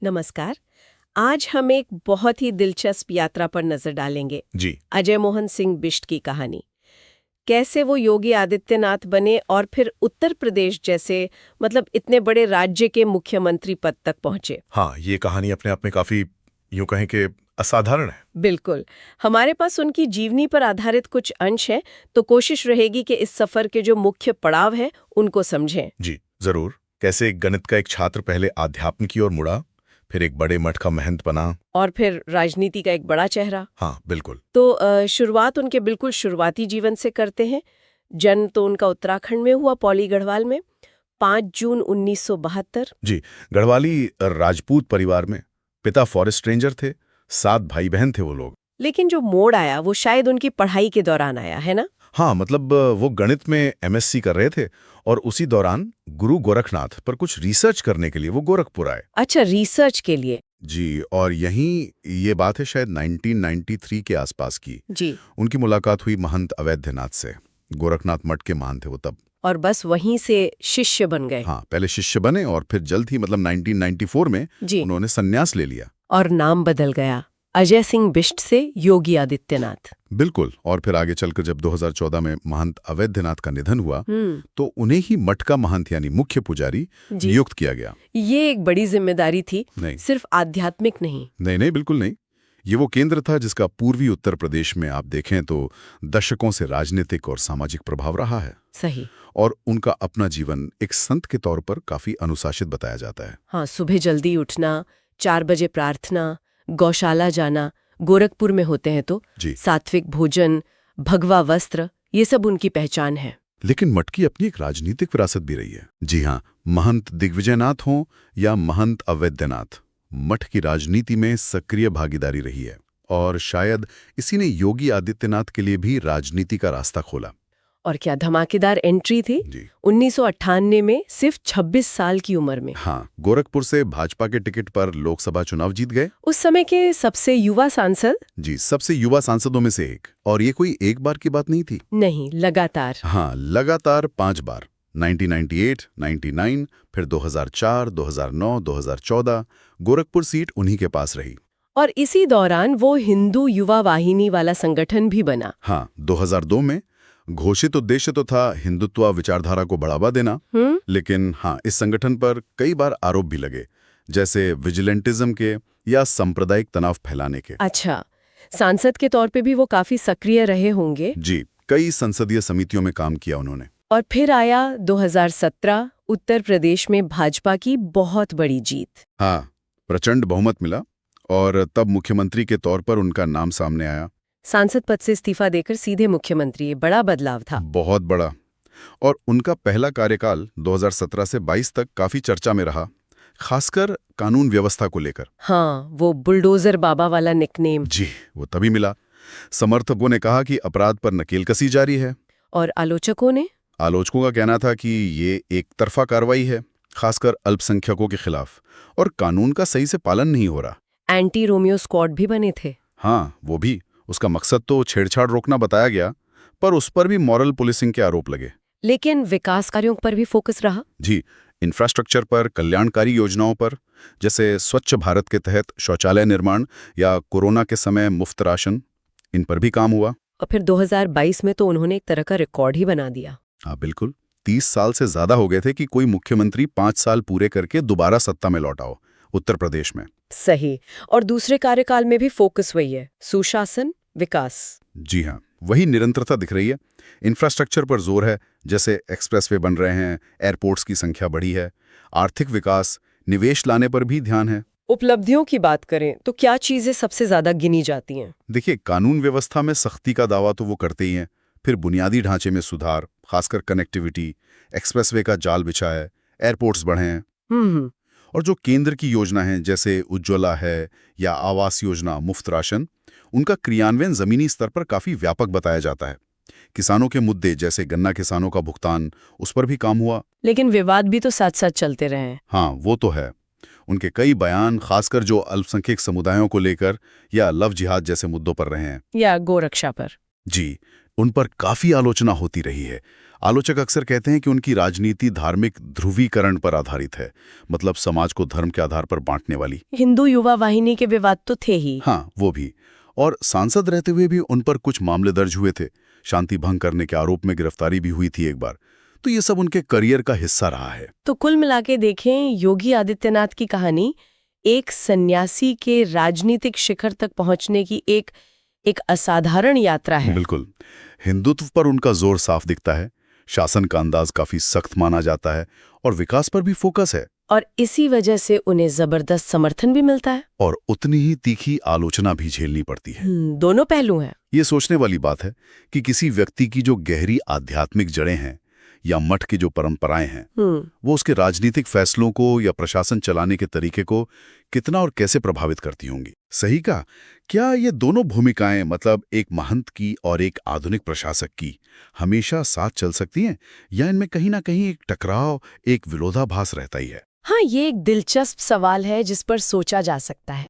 नमस्कार। आज हम एक बहुत ही दिलचस्प यात्रा पर नजर डालेंगे। जी। अजय मोहन सिंह बिष्ट की कहानी। कैसे वो योगी आदित्यनाथ बने और फिर उत्तर प्रदेश जैसे इतने बड़े राज्य के मुख्यमंत्री पद तक पहुंचे। हाँ, ये कहानी अपने आप में काफी यूं कहें कि असाधारण है। बिल्कुल। हमारे पास उनकी जीवनी पर आधारित कुछ अंश हैं, तो कोशिश रहेगी कि इस सफर के जो मुख्य पड़ाव हैं उनको समझें। जी जरूर। कैसे एक गणित का एक छात्र पहले अध्यात्म की ओर मुड़ा, फिर एक बड़े मठ का महंत बना। और फिर राजनीति का एक बड़ा चेहरा। हाँ बिल्कुल। तो शुरुआत उनके बिल्कुल शुरुआती जीवन से करते हैं। जन्म तो उनका उत्तराखंड में हुआ, पौली गढ़वाल में, 5 जून 1972। जी। गढ़वाली राजपूत परिवार में। पिता फॉरेस्ट रेंजर थे, 7 भाई बहन थे वो लोग। लेकिन जो मोड़ आया वो शायद उनकी पढ़ाई के दौरान आया, है ना? हाँ मतलब वो गणित में एमएससी कर रहे थे और उसी दौरान गुरु गोरखनाथ पर कुछ रिसर्च करने के लिए वो गोरखपुर आए। अच्छा, रिसर्च के लिए। जी, और यहीं ये बात है शायद 1993 के आसपास की। जी। उनकी मुलाकात हुई महंत अवैधनाथ से। गोरखनाथ मठ के महान थे वो तब। और बस वहीं से शिष्य बन गए। हाँ, पहले शिष्य बने और फिर जल्द ही 1994 में जी। उन्होंने संन्यास ले लिया। और नाम बदल गया, अजय सिंह बिष्ट से योगी आदित्यनाथ। बिल्कुल। और फिर आगे चलकर जब 2014 में महंत अवैधनाथ का निधन हुआ तो उन्हें ही मठ का महंत यानी मुख्य पुजारी नियुक्त किया गया। ये एक बड़ी जिम्मेदारी थी। नहीं, सिर्फ आध्यात्मिक नहीं। नहीं, बिल्कुल नहीं। ये वो केंद्र था जिसका पूर्वी उत्तर प्रदेश में आप देखें तो दशकों से राजनीतिक और सामाजिक प्रभाव रहा है। सही। और उनका अपना जीवन एक संत के तौर पर काफी अनुशासित बताया जाता है। हाँ, सुबह जल्दी उठना, 4 बजे प्रार्थना, गौशाला जाना, गोरखपुर में होते हैं तो जी। सात्विक भोजन, भगवा वस्त्र, ये सब उनकी पहचान है। लेकिन मठ की अपनी एक राजनीतिक विरासत भी रही है। जी हाँ, महंत दिग्विजयनाथ हों या महंत अवैधनाथ, मठ की राजनीति में सक्रिय भागीदारी रही है। और शायद इसी ने योगी आदित्यनाथ के लिए भी राजनीति का रास्ता खोला। और क्या धमाकेदार एंट्री थी। जी। 1998 में सिर्फ 26 साल की उम्र में। हाँ, गोरखपुर से भाजपा के टिकट पर लोकसभा चुनाव जीत गए। उस समय के सबसे युवा सांसद। जी, सबसे युवा सांसदों में से एक। और ये कोई एक बार की बात नहीं थी। नहीं, लगातार। हाँ, लगातार 5 बार। 1998, 99, फिर 2004, 2009, 2014 गोरखपुर सीट उन्हीं के पास रही। और इसी दौरान वो हिंदू युवा वाहिनी वाला संगठन भी बना। हाँ, 2002 में घोषित उद्देश्य तो था हिंदुत्व विचारधारा को बढ़ावा देना। लेकिन हाँ, इस संगठन पर कई बार आरोप भी लगे, जैसे विजिलेंटिज्म के या सांप्रदायिक तनाव फैलाने के। अच्छा, सांसद के तौर पे भी वो काफी सक्रिय रहे होंगे। जी, कई संसदीय समितियों में काम किया उन्होंने। और फिर आया 2017, उत्तर प्रदेश में भाजपा की बहुत बड़ी जीत। हाँ, प्रचंड बहुमत मिला और तब मुख्यमंत्री के तौर पर उनका नाम सामने आया। सांसद पद से इस्तीफा देकर सीधे मुख्यमंत्री, ये बड़ा बदलाव था। बहुत बड़ा। और उनका पहला कार्यकाल 2017 से 22 तक काफी चर्चा में रहा, खासकर कानून व्यवस्था को लेकर। हाँ, वो बुलडोजर बाबा वाला निकनेम। जी, वो तभी मिला। समर्थकों ने कहा कि अपराध पर नकेल कसी जारी है। और आलोचकों ने? आलोचकों का कहना था कि ये एक तरफा कार्रवाई है, खासकर अल्पसंख्यकों के खिलाफ, और कानून का सही से पालन नहीं हो रहा। एंटी रोमियो स्क्वाड भी बने थे। हाँ, वो भी। उसका मकसद तो छेड़छाड़ रोकना बताया गया, पर उस पर भी मॉरल पुलिसिंग के आरोप लगे। लेकिन विकास कार्यों पर भी फोकस रहा। जी, इंफ्रास्ट्रक्चर पर, कल्याणकारी योजनाओं पर, जैसे स्वच्छ भारत के तहत शौचालय निर्माण या कोरोना के समय मुफ्त राशन, इन पर भी काम हुआ। और फिर 2022 में तो उन्होंने एक तरह का रिकॉर्ड ही बना दिया। हाँ बिल्कुल। 30 साल से ज्यादा हो गए थे कि कोई मुख्यमंत्री 5 साल पूरे करके दोबारा सत्ता में लौटा हो उत्तर प्रदेश में। सही। और दूसरे कार्यकाल में भी फोकस वही है, सुशासन, विकास। जी हाँ, वही निरंतरता दिख रही है। इंफ्रास्ट्रक्चर पर जोर है, जैसे एक्सप्रेसवे बन रहे हैं, एयरपोर्ट्स की संख्या बढ़ी है। आर्थिक विकास, निवेश लाने पर भी ध्यान है। उपलब्धियों की बात करें तो क्या चीजें सबसे ज्यादा गिनी जाती हैं? देखिए, कानून व्यवस्था में सख्ती का दावा तो वो करते ही हैं। फिर बुनियादी ढांचे में सुधार, खासकर कनेक्टिविटी, एक्सप्रेसवे का जाल बिछा है, एयरपोर्ट्स बढ़े हैं। और जो केंद्र की योजना है, जैसे उज्ज्वला है या आवास योजना, मुफ्त राशन, उनका क्रियान्वयन जमीनी स्तर पर काफी व्यापक बताया जाता है। किसानों के मुद्दे, जैसे गन्ना किसानों का भुगतान, उस पर भी काम हुआ। लेकिन विवाद भी तो साथ साथ चलते रहे हैं। हाँ, वो तो है। उनके कई बयान, खासकर जो अल्पसंख्यक समुदायों को लेकर या लव जिहाद जैसे मुद्दों पर रहे हैं, या गोरक्षा पर। जी, उन पर काफी आलोचना होती रही है। आलोचक अक्सर कहते हैं कि उनकी राजनीति धार्मिक ध्रुवीकरण पर आधारित है, मतलब समाज को धर्म के आधार पर बांटने वाली। हिंदू युवा वाहिनी के विवाद तो थे ही। हाँ, वो भी। और सांसद रहते हुए भी उन पर कुछ मामले दर्ज हुए थे। शांति भंग करने के आरोप में गिरफ्तारी भी हुई थी एक बार। तो ये सब उनके करियर का हिस्सा रहा है। तो कुल मिला के देखें, योगी आदित्यनाथ की कहानी एक सन्यासी के राजनीतिक शिखर तक पहुंचने की एक असाधारण यात्रा है। बिल्कुल। हिंदुत्व पर उनका जोर साफ दिखता है, शासन का अंदाज काफी सख्त माना जाता है और विकास पर भी फोकस है। और इसी वजह से उन्हें जबरदस्त समर्थन भी मिलता है। और उतनी ही तीखी आलोचना भी झेलनी पड़ती है। दोनों पहलू हैं। ये सोचने वाली बात है कि किसी व्यक्ति की जो गहरी आध्यात्मिक जड़ें हैं या मठ की जो परंपराएं हैं, वो उसके राजनीतिक फैसलों को या प्रशासन चलाने के तरीके को कितना और कैसे प्रभावित करती होंगी। सही कहा। क्या ये दोनों भूमिकाएं, मतलब एक महंत की और एक आधुनिक प्रशासक की, हमेशा साथ चल सकती हैं, या इनमें कहीं ना कहीं एक टकराव, एक विरोधाभास रहता ही है? हाँ, ये एक दिलचस्प सवाल है जिस पर सोचा जा सकता है।